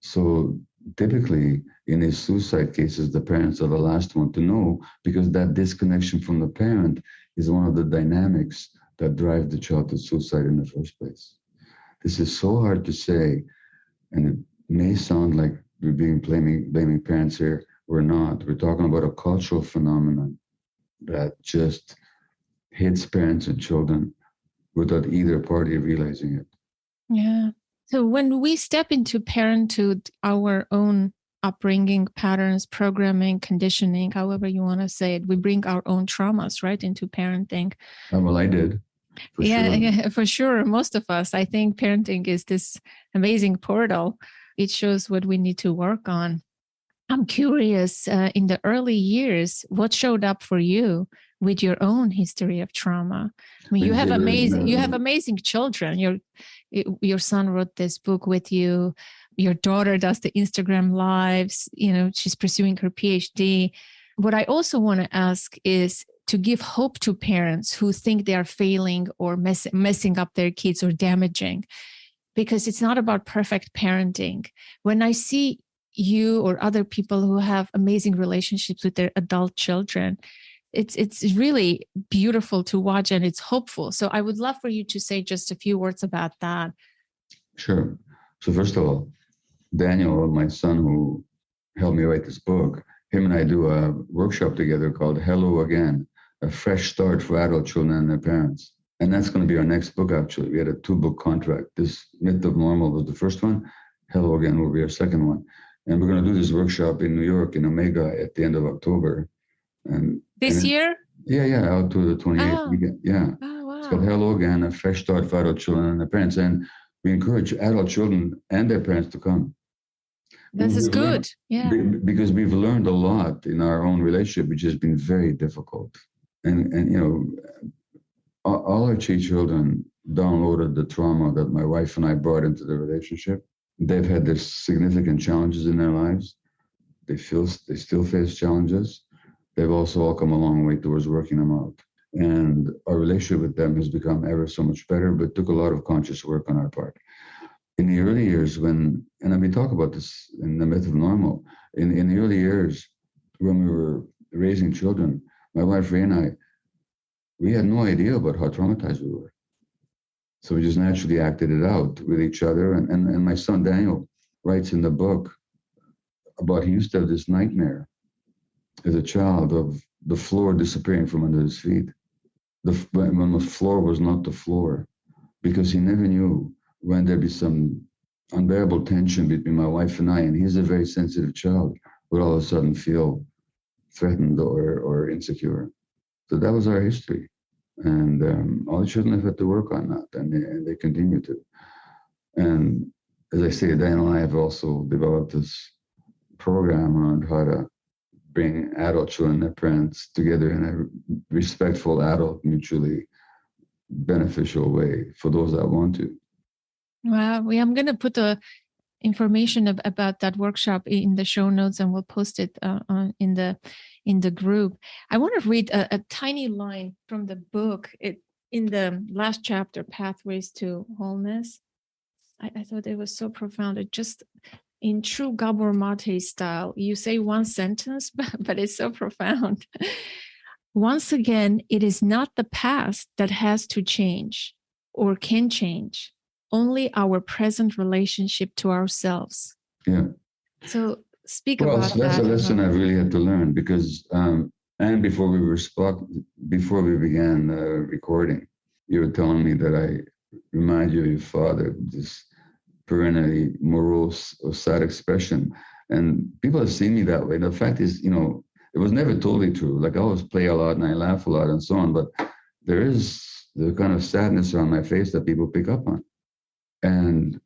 So typically, in these suicide cases, the parents are the last one to know, because that disconnection from the parent is one of the dynamics that drive the child to suicide in the first place. This is so hard to say, and it may sound like we're blaming parents here. We're not. We're talking about a cultural phenomenon that just hits parents and children without either party realizing it. Yeah. So when we step into parenthood, our own upbringing patterns, programming, conditioning, however you want to say it, we bring our own traumas right into parenting. Well, I did. Yeah, for sure. Most of us. I think parenting is this amazing portal. It shows what we need to work on. I'm curious, in the early years, what showed up for you with your own history of trauma? I mean, you have amazing children. Your son wrote this book with you. Your daughter does the Instagram lives. She's pursuing her PhD. What I also want to ask is to give hope to parents who think they are failing or messing up their kids or damaging, because it's not about perfect parenting. When I see you or other people who have amazing relationships with their adult children, it's really beautiful to watch, and it's hopeful. So I would love for you to say just a few words about that. Sure. So first of all, Daniel, my son, who helped me write this book, him and I do a workshop together called Hello Again, a fresh start for adult children and their parents. And that's going to be our next book, actually. We had a 2-book contract. This Myth of Normal was the first one. Hello Again will be our second one. And we're going to do this workshop in New York, in Omega, at the end of October. And this year? Yeah, out to the 28th weekend. Yeah. Oh, wow. It's called Hello Again, a fresh start for adult children and their parents. And we encourage adult children and their parents to come. This is good. Because we've learned a lot in our own relationship, which has been very difficult. And all our 3 children downloaded the trauma that my wife and I brought into the relationship. They've had their significant challenges in their lives. They still face challenges. They've also all come a long way towards working them out. And our relationship with them has become ever so much better, but took a lot of conscious work on our part. In the early years and we talk about this in the Myth of Normal, in the early years when we were raising children, my wife Ray and I, we had no idea about how traumatized we were. So we just naturally acted it out with each other. And my son Daniel writes in the book about he used to have this nightmare as a child of the floor disappearing from under his feet. When the floor was not the floor, because he never knew when there'd be some unbearable tension between my wife and I, and he's a very sensitive child, would all of a sudden feel threatened or insecure. So that was our history. And all the children have had to work on that, and they continue to. And as I say, Diane and I have also developed this program around how to bring adult children and their parents together in a respectful, adult, mutually beneficial way for those that want to. Wow. I'm going to put the information about that workshop in the show notes, and we'll post it in the group. I want to read a tiny line from the book. In the last chapter, Pathways to Wholeness. I thought it was so profound. It just, in true Gabor Maté style, you say one sentence, but it's so profound. Once again, it is not the past that has to change or can change, only our present relationship to ourselves. Yeah. So speak about that. Well, that's a lesson I've really had to learn because, and before we began recording, you were telling me that I remind you of your father, this perennially morose or sad expression. And people have seen me that way. The fact is, it was never totally true. Like I always play a lot and I laugh a lot and so on, but there is the kind of sadness on my face that people pick up on. And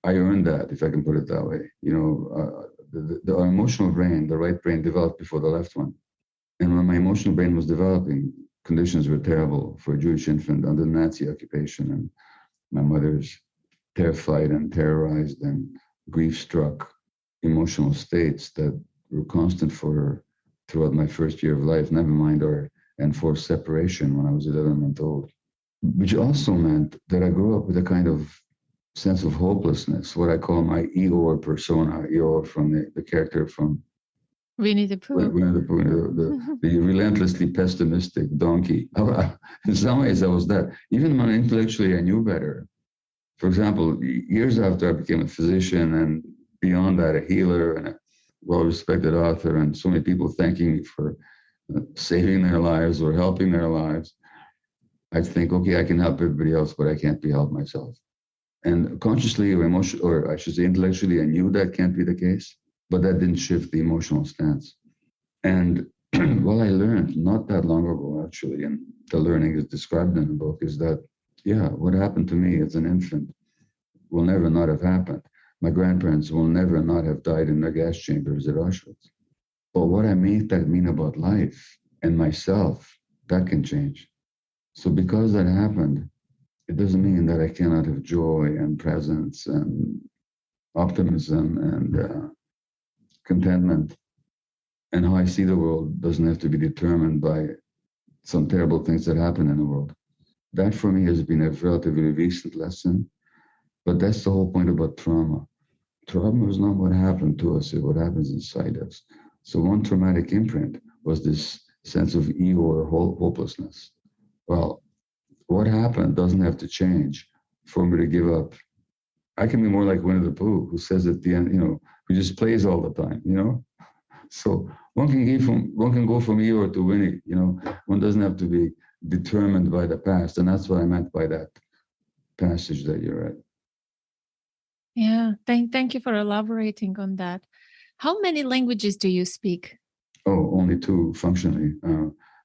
I earned that, if I can put it that way. The emotional brain, the right brain developed before the left one. And when my emotional brain was developing, conditions were terrible for a Jewish infant under Nazi occupation. And my mother's terrified and terrorized and grief-struck emotional states that were constant for her throughout my first year of life, never mind our enforced separation when I was 11 months old, which also meant that I grew up with a kind of sense of hopelessness, what I call my Eeyore persona, Eeyore from the character from Winnie the Pooh. Winnie the Pooh, the relentlessly pessimistic donkey. In some ways, I was that. Even when intellectually I knew better. For example, years after I became a physician and beyond that, a healer and a well-respected author, and so many people thanking me for saving their lives or helping their lives, I think, okay, I can help everybody else, but I can't be helped myself. And consciously or emotionally, or I should say intellectually, I knew that can't be the case, but that didn't shift the emotional stance. And what I learned not that long ago, actually, and the learning is described in the book, is that, yeah, what happened to me as an infant will never not have happened. My grandparents will never not have died in their gas chambers at Auschwitz. But what I make that mean about life and myself, that can change. So because that happened, it doesn't mean that I cannot have joy and presence and optimism and contentment. And how I see the world doesn't have to be determined by some terrible things that happen in the world. That for me has been a relatively recent lesson, but that's the whole point about trauma. Trauma is not what happened to us, it's what happens inside us. So one traumatic imprint was this sense of Eeyore hopelessness. Well, what happened doesn't have to change for me to give up. I can be more like Winnie the Pooh, who says at the end, who just plays all the time, So one can go from Eeyore to Winnie, one doesn't have to be determined by the past. And that's what I meant by that passage that you read. Yeah, thank you for elaborating on that. How many languages do you speak? Oh, only two functionally,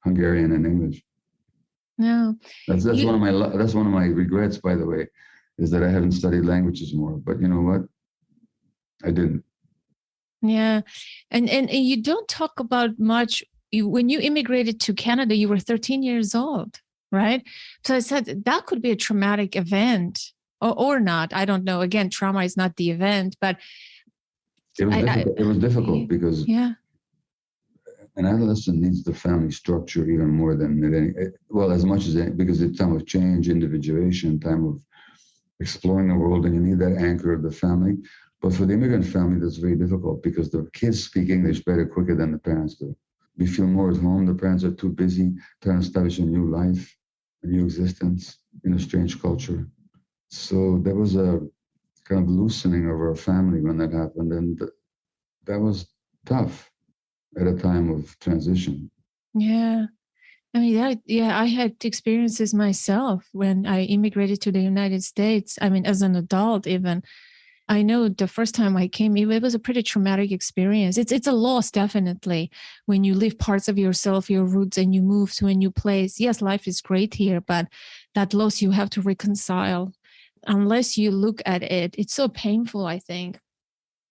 Hungarian and English. No, that's one of my regrets, by the way, is that I haven't studied languages more. But you know what? I didn't. Yeah, and you don't talk about much. When you immigrated to Canada, you were 13 years old, right? So I said that could be a traumatic event. Or not, I don't know. Again, trauma is not the event, but it was difficult because an adolescent needs the family structure even more than as much as because it's time of change, individuation, time of exploring the world, and you need that anchor of the family. But for the immigrant family, that's very difficult because the kids speak English better quicker than the parents do. We feel more at home. The parents are too busy trying to establish a new life, a new existence in a strange culture. So there was a kind of loosening of our family when that happened. And that was tough at a time of transition. Yeah. I mean, I had experiences myself when I immigrated to the United States. I mean, as an adult, even. I know the first time I came, it was a pretty traumatic experience. It's a loss, definitely, when you leave parts of yourself, your roots, and you move to a new place. Yes, life is great here, but that loss you have to reconcile. Unless you look at it, it's so painful, I think.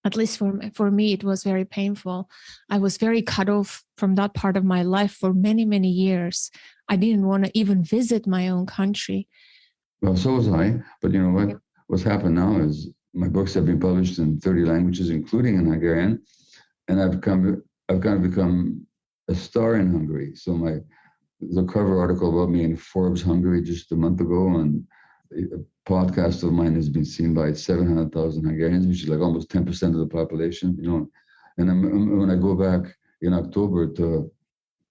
At least for me, it was very painful. I was very cut off from that part of my life for many, many years. I didn't want to even visit my own country. Well, so was I. But you know what? What's happened now is my books have been published in 30 languages, including in Hungarian, and I've kind of become a star in Hungary. So the cover article about me in Forbes Hungary just a month ago, and a podcast of mine has been seen by 700,000 Hungarians, which is like almost 10% of the population. You know, and when I go back in October to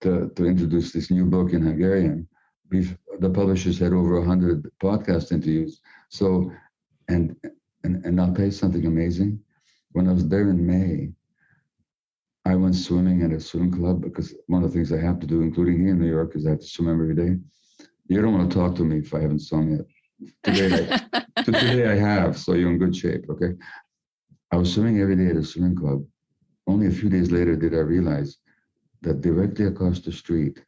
introduce this new book in Hungarian, the publishers had over 100 podcast interviews. So, and I'll tell you something amazing. When I was there in May, I went swimming at a swim club, because one of the things I have to do, including here in New York, is I have to swim every day. You don't want to talk to me if I haven't swum yet. Today I have, so you're in good shape, okay? I was swimming every day at a swimming club. Only a few days later did I realize that directly across the street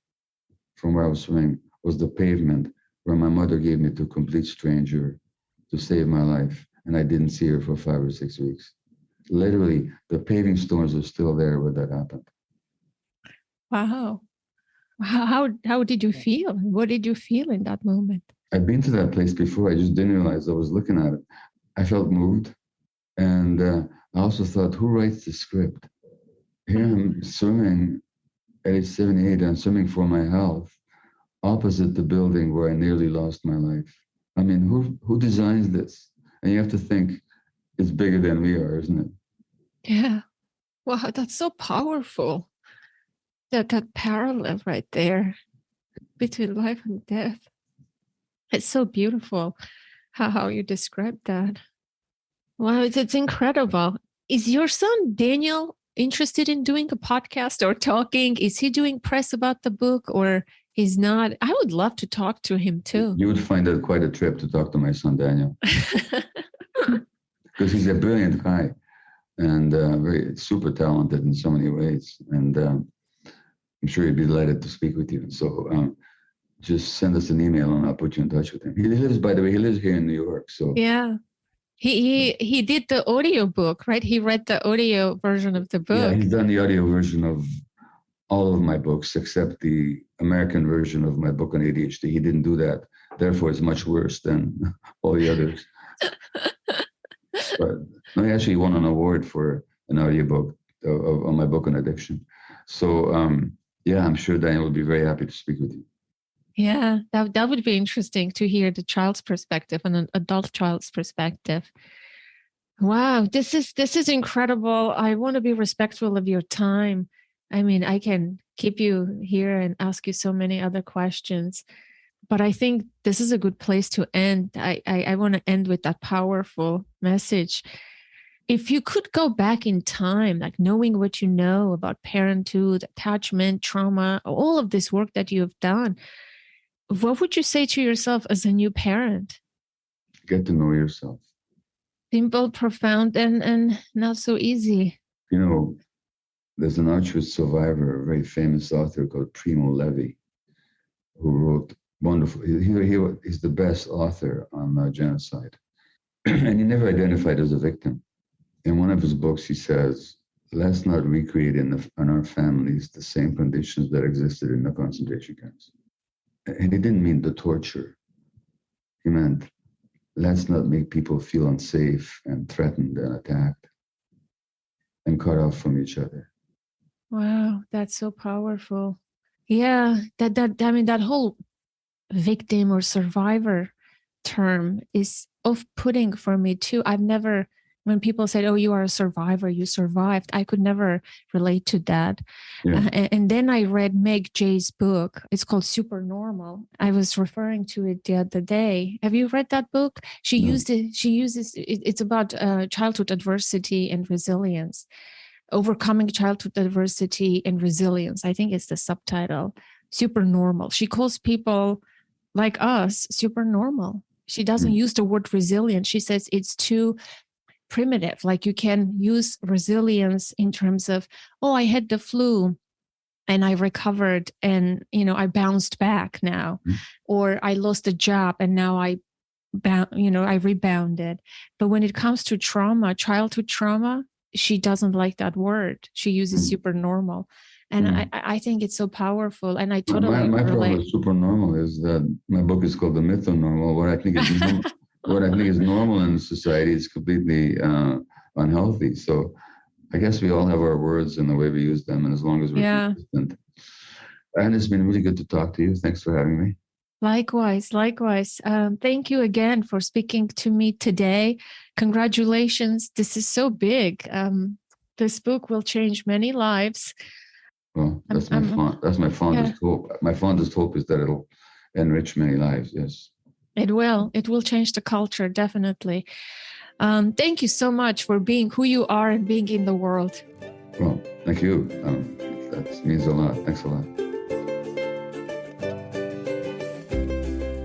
from where I was swimming was the pavement where my mother gave me to a complete stranger to save my life, and I didn't see her for 5 or 6 weeks. Literally, the paving stones are still there where that happened. Wow. How did you feel? What did you feel in that moment? I'd been to that place before. I just didn't realize I was looking at it. I felt moved. And I also thought, who writes the script? Here I'm swimming at age 78. I'm swimming for my health opposite the building where I nearly lost my life. I mean, who designs this? And you have to think it's bigger than we are, isn't it? Yeah. Wow, that's so powerful. That parallel right there between life and death. It's so beautiful how you describe that. Wow, it's incredible. Is your son Daniel interested in doing a podcast or talking? Is he doing press about the book, or he's not? I would love to talk to him too. You would find it quite a trip to talk to my son Daniel, because he's a brilliant guy and very super talented in so many ways. And I'm sure he'd be delighted to speak with you. So just send us an email and I'll put you in touch with him. He lives, by the way, he lives here in New York. So yeah, he did the audio book, right? He read the audio version of the book. Yeah, he's done the audio version of all of my books except the American version of my book on ADHD. He didn't do that. Therefore, it's much worse than all the others. But no, he actually won an award for an audiobook of my book on addiction. So yeah, I'm sure Daniel will be very happy to speak with you. Yeah, that would be interesting to hear the child's perspective and an adult child's perspective. Wow, this is incredible. I want to be respectful of your time. I mean, I can keep you here and ask you so many other questions, but I think this is a good place to end. I want to end with that powerful message. If you could go back in time, like knowing what you know about parenthood, attachment, trauma, all of this work that you have done, what would you say to yourself as a new parent? Get to know yourself. Simple, profound, and not so easy. You know, there's an Auschwitz survivor, a very famous author called Primo Levi, who wrote wonderful. He's the best author on genocide. And he never identified as a victim. In one of his books, he says, let's not recreate in our families the same conditions that existed in the concentration camps. And he didn't mean the torture. He meant, let's not make people feel unsafe and threatened and attacked and cut off from each other. Wow, that's so powerful. Yeah, that whole victim or survivor term is off-putting for me too. When people said, oh, you are a survivor, you survived, I could never relate to that. Yeah. And then I read Meg Jay's book. It's called Super Normal. I was referring to it the other day. Have you read that book? She uses it's about childhood adversity and resilience. Overcoming childhood adversity and resilience. I think it's the subtitle. Super normal. She calls people like us super normal. She doesn't use the word resilient. She says it's too primitive. Like you can use resilience in terms of, oh, I had the flu and I recovered and, I bounced back now, or I lost a job and now I rebounded. But when it comes to trauma, childhood trauma, she doesn't like that word. She uses super normal. And I think it's so powerful. And I totally my problem relate. with super normal is that my book is called The Myth of Normal. What I think is normal, what I think is normal in society is completely unhealthy. So I guess we all have our words and the way we use them, and as long as we're consistent. And it's been really good to talk to you. Thanks for having me. Likewise. Thank you again for speaking to me today. Congratulations. This is so big. This book will change many lives. Well, that's my fondest hope. My fondest hope is that it'll enrich many lives. Yes. It will change the culture, definitely. Thank you so much for being who you are and being in the world. Well, thank you. That means a lot. Thanks a lot.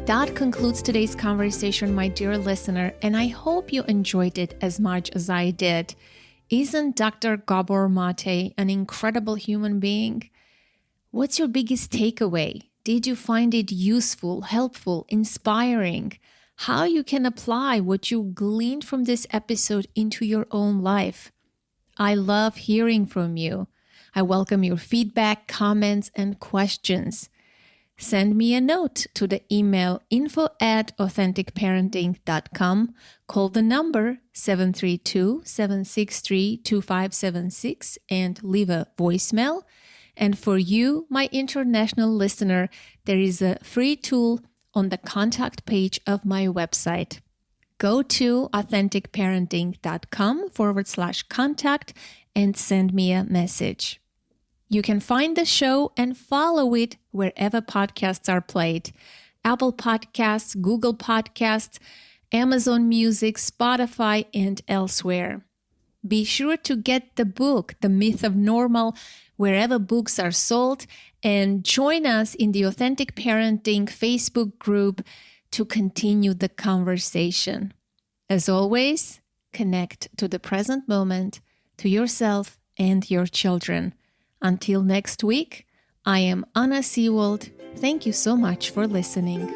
That concludes today's conversation, my dear listener, and I hope you enjoyed it as much as I did. Isn't Dr. Gabor Maté an incredible human being? What's your biggest takeaway? Did you find it useful, helpful, inspiring? How you can apply what you gleaned from this episode into your own life? I love hearing from you. I welcome your feedback, comments, and questions. Send me a note to the email info@authenticparenting.com. Call the number 732-763-2576 and leave a voicemail. And for you, my international listener, there is a free tool on the contact page of my website. Go to authenticparenting.com/contact and send me a message. You can find the show and follow it wherever podcasts are played. Apple Podcasts, Google Podcasts, Amazon Music, Spotify, and elsewhere. Be sure to get the book, The Myth of Normal, wherever books are sold, and join us in the Authentic Parenting Facebook group to continue the conversation. As always, connect to the present moment, to yourself and your children. Until next week, I am Anna Seewald. Thank you so much for listening.